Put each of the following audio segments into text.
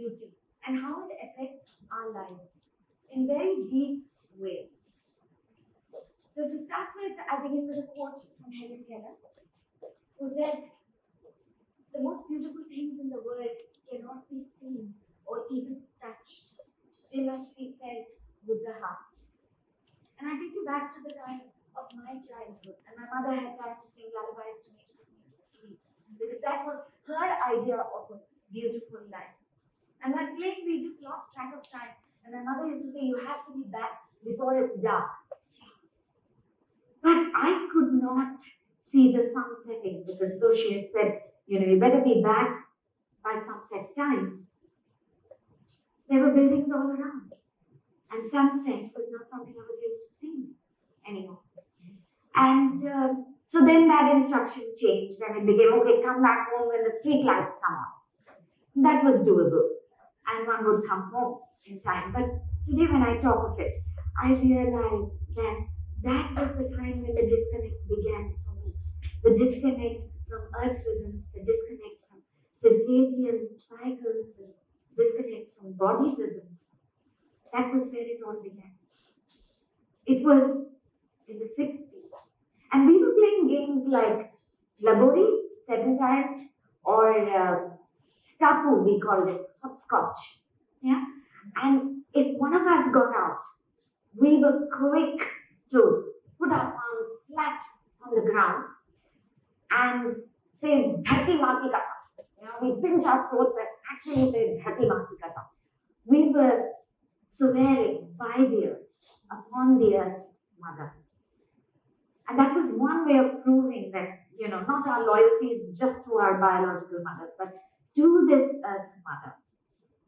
beauty and how it affects our lives in very deep ways. So to start with, I begin with a quote from Helen Keller, who said, "The most beautiful things in the world cannot be seen or even touched. They must be felt with the heart." And I take you back to the times of my childhood, and my mother had time to sing lullabies to me to put me to sleep, because that was her idea of a beautiful life. And when playing, we just lost track of time. And my mother used to say, "You have to be back before it's dark." But I could not see the sun setting, because though she had said, you better be back by sunset time, there were buildings all around. And sunset was not something I was used to seeing anymore. And so then that instruction changed, and it became, okay, come back home when the street lights come on. That was doable, and one would come home in time. But today when I talk of it, I realize that that was the time when the disconnect began for me. The disconnect from earth rhythms, the disconnect from circadian cycles, the disconnect from body rhythms. That was where it all began. It was in the 60s. And we were playing games like Labori, 7 tiles, or Stapu, we called it, hopscotch. Yeah? And if one of us got out, we were quick to put our arms flat on the ground and say, "Dharti maa ki kasam." We pinch our throats and actually say, "Dharti maa ki kasam." We were swearing by the earth, upon the earth mother. And that was one way of proving that, not our loyalties just to our biological mothers, but to this earth mother,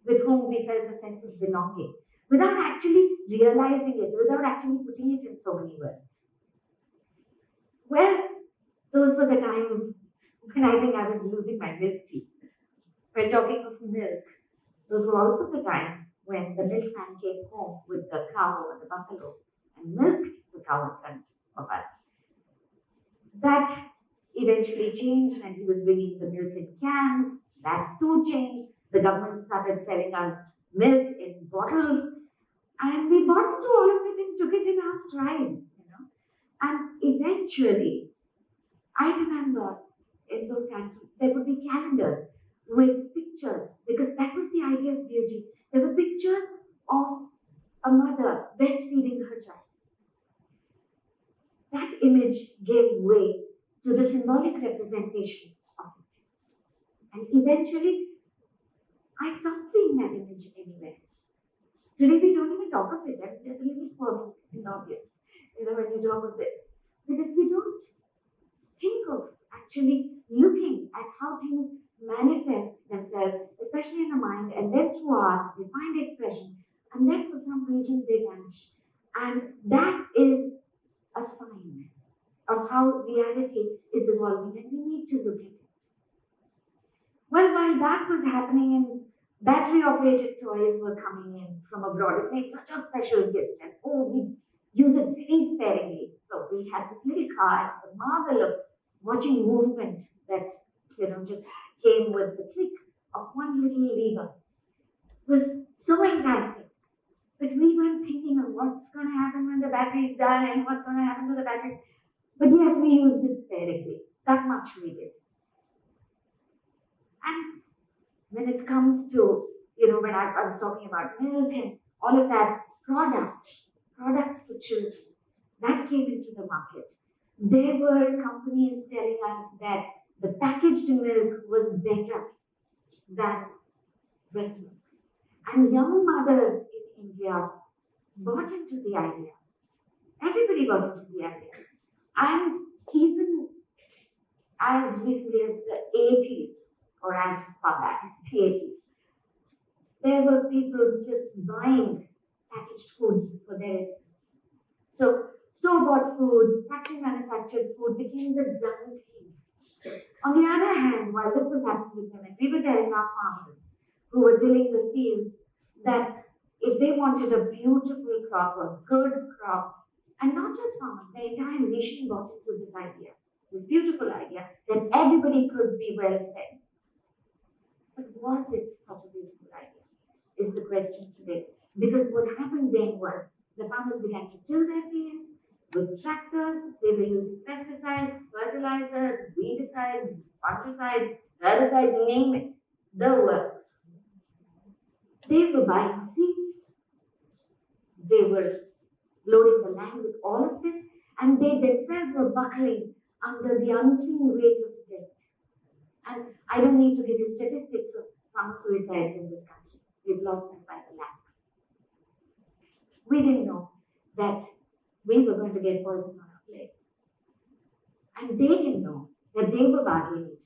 with whom we felt a sense of belonging, without actually realizing it, without actually putting it in so many words. Well, those were the times when I think I was losing my milk teeth. We're talking of milk. Those were also the times when the milkman came home with the cow or the buffalo and milked the cow in front of us. That eventually changed when he was bringing the milk in cans. That too changed. The government started selling us milk in bottles, and we bought into all of it and took it in our stride, And eventually, I remember in those times, there would be calendars with pictures, because that was the idea of beauty. There were pictures of a mother breastfeeding her child. That image gave way to the symbolic representation of it. And eventually, I stopped seeing that image anywhere. Today, we don't even talk of it. I mean, there's a little smirk in the audience, when you talk of this. Because we don't think of actually looking at how things manifest themselves, especially in the mind, and then through art, they find expression, and then for some reason they vanish. And that is a sign of how reality is evolving, and we need to look at it. Well, while that was happening and battery-operated toys were coming in from abroad, it made such a special gift, and we use it very sparingly. So we had this little car, the marvel of watching movement that just came with the click of one little lever was so enticing. But we weren't thinking of what's going to happen when the battery's done and what's going to happen to the batteries. But yes, we used it sparingly. That much we did. And when it comes to, when I was talking about milk and all of that, products for children, that came into the market. There were companies telling us that the packaged milk was better than breast milk. And young mothers in India bought into the idea. Everybody bought into the idea. And even as recently as the 80s, or as far back as the 80s, there were people just buying packaged foods for their infants. So store-bought food, factory-manufactured food became the done thing. On the other hand, while this was happening with women, we were telling our farmers who were tilling the fields that if they wanted a beautiful crop, a good crop, and not just farmers, the entire nation bought into this idea, this beautiful idea that everybody could be well fed. But was it such a beautiful idea? is the question today. Because what happened then was the farmers began to till their fields with tractors. They were using pesticides, fertilizers, weedicides, fungicides, herbicides, name it, the works. They were buying seeds. They were loading the land with all of this, and they themselves were buckling under the unseen weight of debt. And I don't need to give you statistics of farmer suicides in this country. We've lost them by the lakhs. We didn't know that we were going to get poison on our plates. And they didn't know that they were bargaining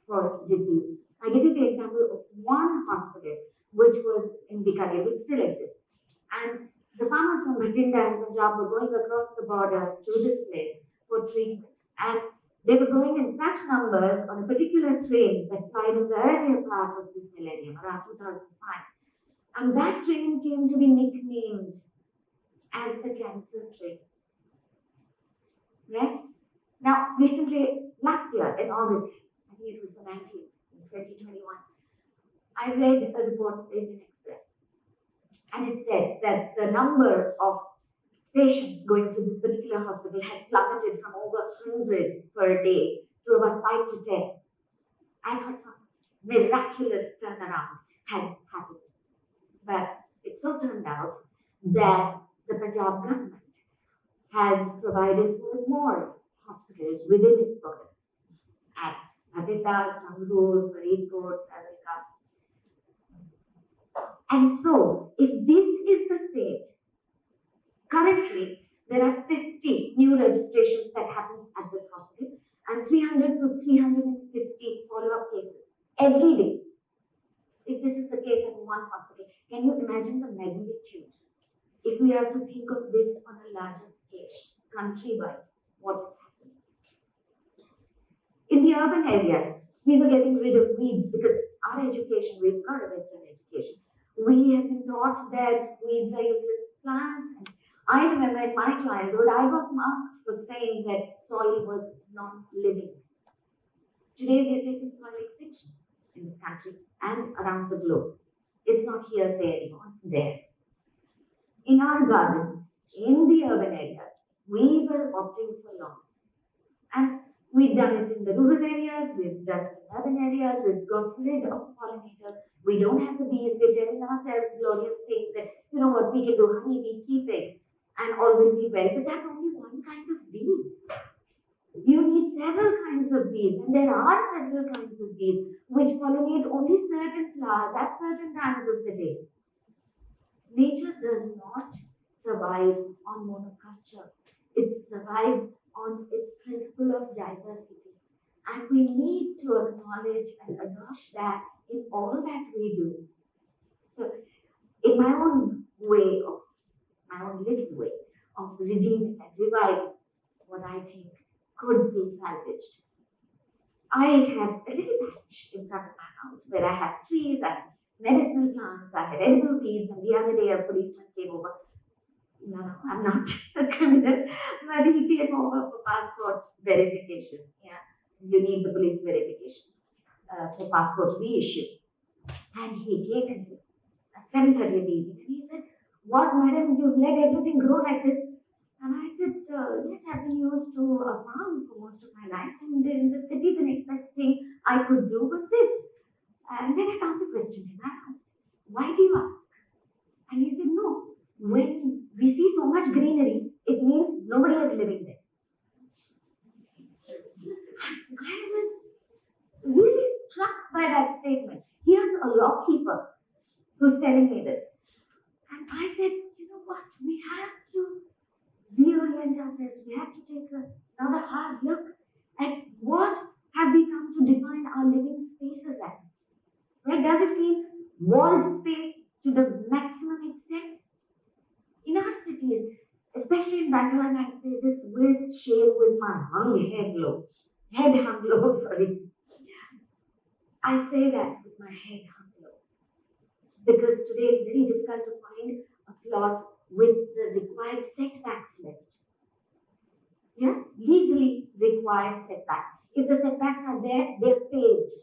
for disease. I give you the example of one hospital which was in Bikaner, which still exists. And the farmers from Bhatinda and Punjab were going across the border to this place for treatment. And they were going in such numbers on a particular train that plied in the earlier part of this millennium, around 2005. And that train came to be nicknamed as the cancer train. Right? Now, recently, last year in August, I think it was the 19th, in 2021, I read a report of the Indian Express. And it said that the number of patients going to this particular hospital had plummeted from over 100 per day to about 5 to 10. I thought some miraculous turnaround had happened. But it so turned out that the Punjab government has provided for more hospitals within its borders at Bhatinda, Sangrur, Faridkot, Fazilka. And so, if this is the state, currently there are 50 new registrations that happen at this hospital and 300 to 350 follow-up cases every day. If this is the case at one hospital, can you imagine the magnitude? If we are to think of this on a larger scale, countrywide, what is happening? In the urban areas, we were getting rid of weeds because our education, we've got a Western education. We have been taught that weeds are useless plants. And I remember in my childhood, I got marks for saying that soil was non-living. Today, we are facing soil extinction in this country and around the globe. It's not hearsay anymore, it's there. In our gardens, in the urban areas, we were opting for lawns. And we've done it in the rural areas, we've done it in urban areas, we've got rid of pollinators. We don't have the bees, we're telling ourselves glorious things that, you know what, we can do honey bee keeping and all will be well. But that's only one kind of bee. You need several kinds of bees, and there are several kinds of bees which pollinate only certain flowers at certain times of the day. Nature does not survive on monoculture. It survives on its principle of diversity. And we need to acknowledge and adopt that in all that we do. So, in my own way of, my own little way of redeeming and reviving what I think could be salvaged, I had a little patch in front of my house where I had trees, I had medicinal plants, I had edible weeds, and the other day a policeman came over. No, I'm not a criminal, but he came over for passport verification. Yeah, you need the police verification for passport reissue. And he came in at 7:30 in the evening and he said, "What, madam, you've let everything grow like this?" And I said, "Yes, I've been used to a farm for most of my life, and in the city, the next best thing I could do was this." And then I counter-questioned him. I asked, "Why do you ask?" And he said, "No, when we see so much greenery, it means nobody is living there." I was really struck by that statement. Here's a lawkeeper who's telling me this. And I said, you know what, we have to reorient ourselves. We have to take another hard look at what have we come to define our living spaces as. Right? Does it mean walled space to the maximum extent? In our cities, especially in Bangalore, and I say this with shame, with my head hung low, sorry. I say that with my head hung low. Because today it's very difficult to find a plot with the required setbacks left. Yeah? Legally required setbacks. If the setbacks are there, they're paved.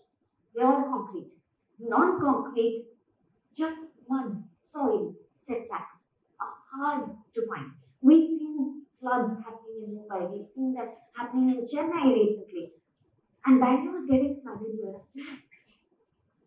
They're all concrete. Non-concrete, just mud, soil, setbacks are hard to find. We've seen floods happening in Mumbai. We've seen that happening in Chennai recently. And Bangalore is getting flooded year after year.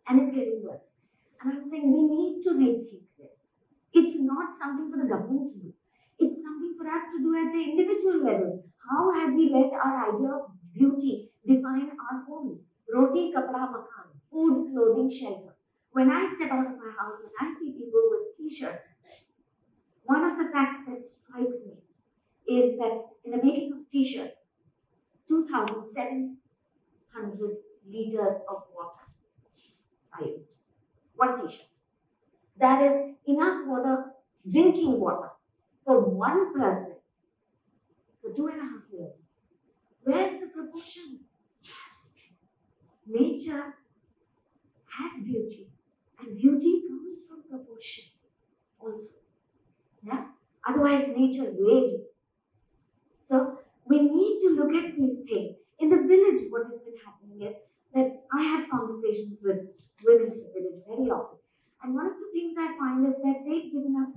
And it's getting worse. And I'm saying we need to rethink this. It's not something for the government to do. It's something for us to do at the individual levels. How have we let our idea of beauty define our homes? Roti, kapda, makan, food, clothing, shelter. When I step out of my house, when I see people with t-shirts, one of the facts that strikes me is that in the making of t-shirt, 2,700 liters of water are used. One t-shirt. That is enough water, drinking water, for one person for 2.5 years. Where's the proportion? Nature has beauty, and beauty comes from proportion also. Yeah? Otherwise, nature rages. So, we need to look at these things. In the village, what has been happening is that I have conversations with women in the village very often. And one of the things I find is that they've given up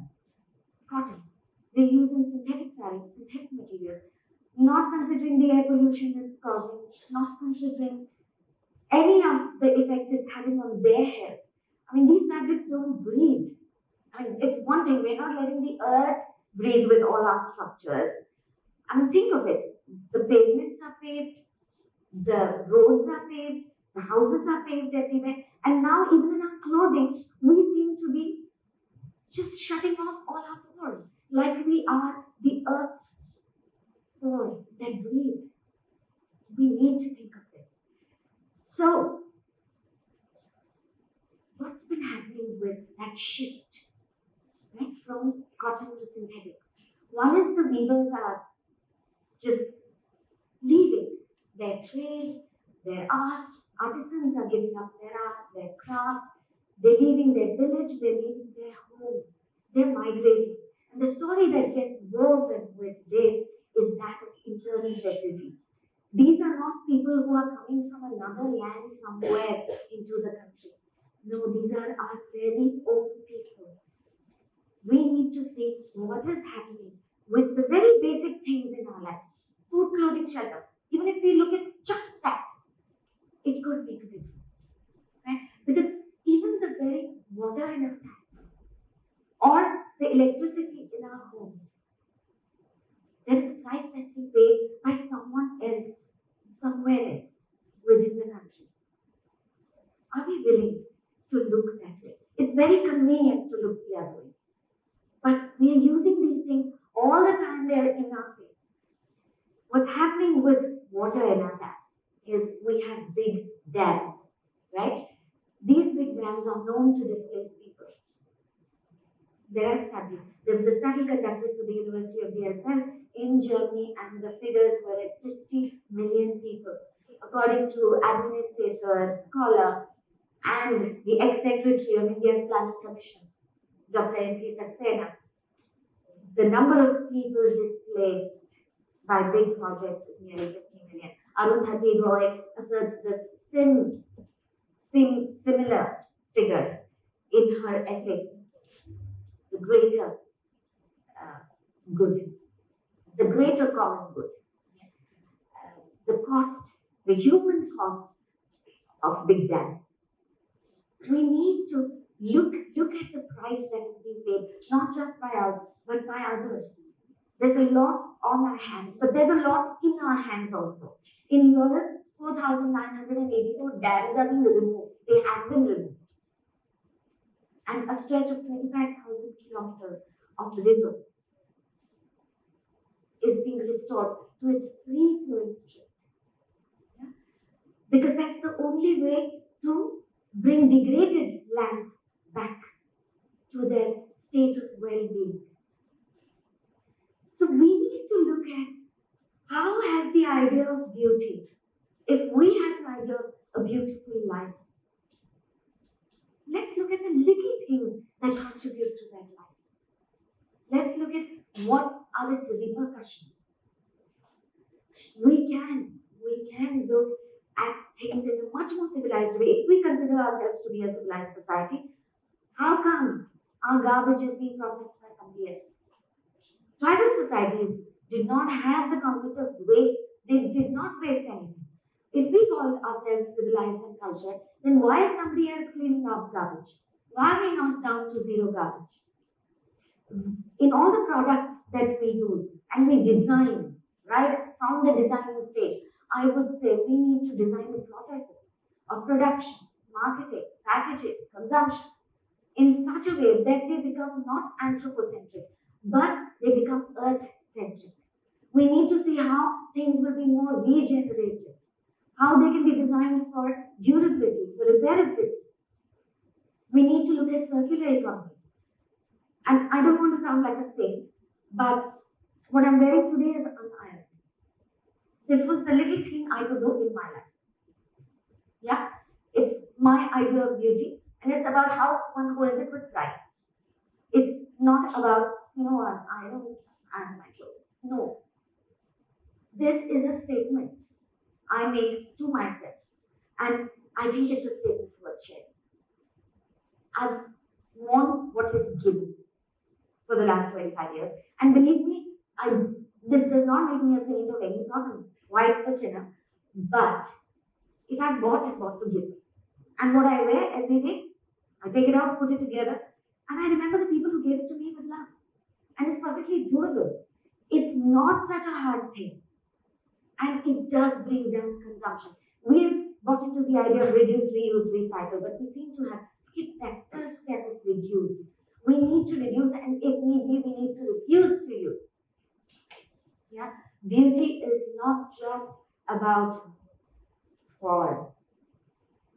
cotton. They're using synthetic sarees, synthetic materials, not considering the air pollution it's causing, not considering any of the effects it's having on their health. I mean, these fabrics don't breathe. I mean, it's one thing, we're not letting the earth breathe with all our structures. I mean, think of it. The pavements are paved, the roads are paved, the houses are paved everywhere, and now even in our clothing, we seem to be just shutting off all our pores, like we are the earth's pores that breathe. We need to think of this. So, what's been happening with that shift, right, from cotton to synthetics? One is the weavers are just leaving their trade, their art. Artisans are giving up their art, their craft. They're leaving their village, they're leaving their home. They're migrating. And the story that gets woven with this is that of internal refugees. These are not people who are coming from another land somewhere into the country. No, these are our very own people. We need to see what is happening with the very basic things in our lives. Food, clothing, shelter. Even if we look at just that, it could make a difference. Right? Because even the very water in our taps or the electricity in our homes, there is a price that's been paid by someone else, somewhere else within the country. Are we willing to look that way? It's very convenient to look the other way. But we are using these things all the time, they're in our face. What's happening with water in our taps is we have big dams, right? These big dams are known to displace people. There are studies. There was a study conducted for the University of Bielefeld in Germany, and the figures were at 50 million people. According to administrator, scholar, and the ex-secretary of India's Planning Commission, Dr. N.C. Saxena, the number of people displaced by big projects is nearly 50 million. Arundhati Roy asserts the similar figures in her essay, The Greater Good, the Greater Common Good. The cost, the human cost of big dams. We need to look at the price that is being paid, not just by us, but by others. There's a lot on our hands, but there's a lot in our hands also. In Europe, 4,984 dams are being removed. They have been removed. And a stretch of 25,000 kilometers of river is being restored to its free-flowing stream. Yeah? Because that's the only way to bring degraded lands back to their state of well-being. So we need to look at how has the idea of beauty, if we have an idea of a beautiful life, let's look at the little things that contribute to that life. Let's look at what are its repercussions. We can look at things in a much more civilized way. If we consider ourselves to be a civilized society, how come our garbage is being processed by somebody else. Tribal societies did not have the concept of waste. They did not waste anything. If we call ourselves civilized and cultured, then why is somebody else cleaning up garbage? Why are we not down to zero garbage? In all the products that we use and we design, right, from the designing stage, I would say we need to design the processes of production, marketing, packaging, consumption in such a way that they become not anthropocentric, but they become earth-centric. We need to see how things will be more regenerative, how they can be designed for durability, for repairability. We need to look at circular economies. And I don't want to sound like a saint, but what I'm wearing today is unironed. This was the little thing I could do in my life. Yeah, it's my idea of beauty, and it's about how one holds it with pride. It's not about, you know what, I don't iron my clothes. No. This is a statement I make to myself, and I think it's a statement worth sharing. I've worn what is given for the last 25 years, and believe me, this does not make me a saint of any sort of white the sinner, but if I've bought to give. And what I wear every day, I take it out, put it together, and I remember the people who gave it to me with love. And it's perfectly doable. It's not such a hard thing. And it does bring down consumption. We've got into the idea of reduce, reuse, recycle, but we seem to have skipped that first step of reduce. We need to reduce, and if need be, we need to refuse to use. Yeah? Beauty is not just about form.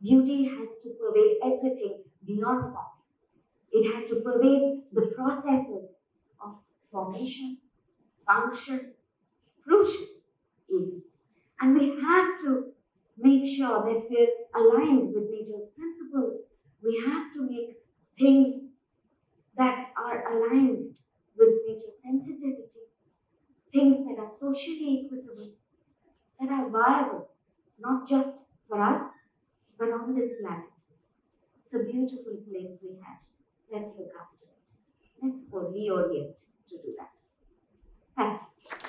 Beauty has to pervade everything beyond form. It has to pervade the processes of formation, function, fruition, even. And we have to make sure that we're aligned with nature's principles. We have to make things that are aligned with nature's sensitivity, things that are socially equitable, that are viable, not just for us, but on this planet. It's a beautiful place we have. Let's look after it. Let's reorient to do that. Thank you.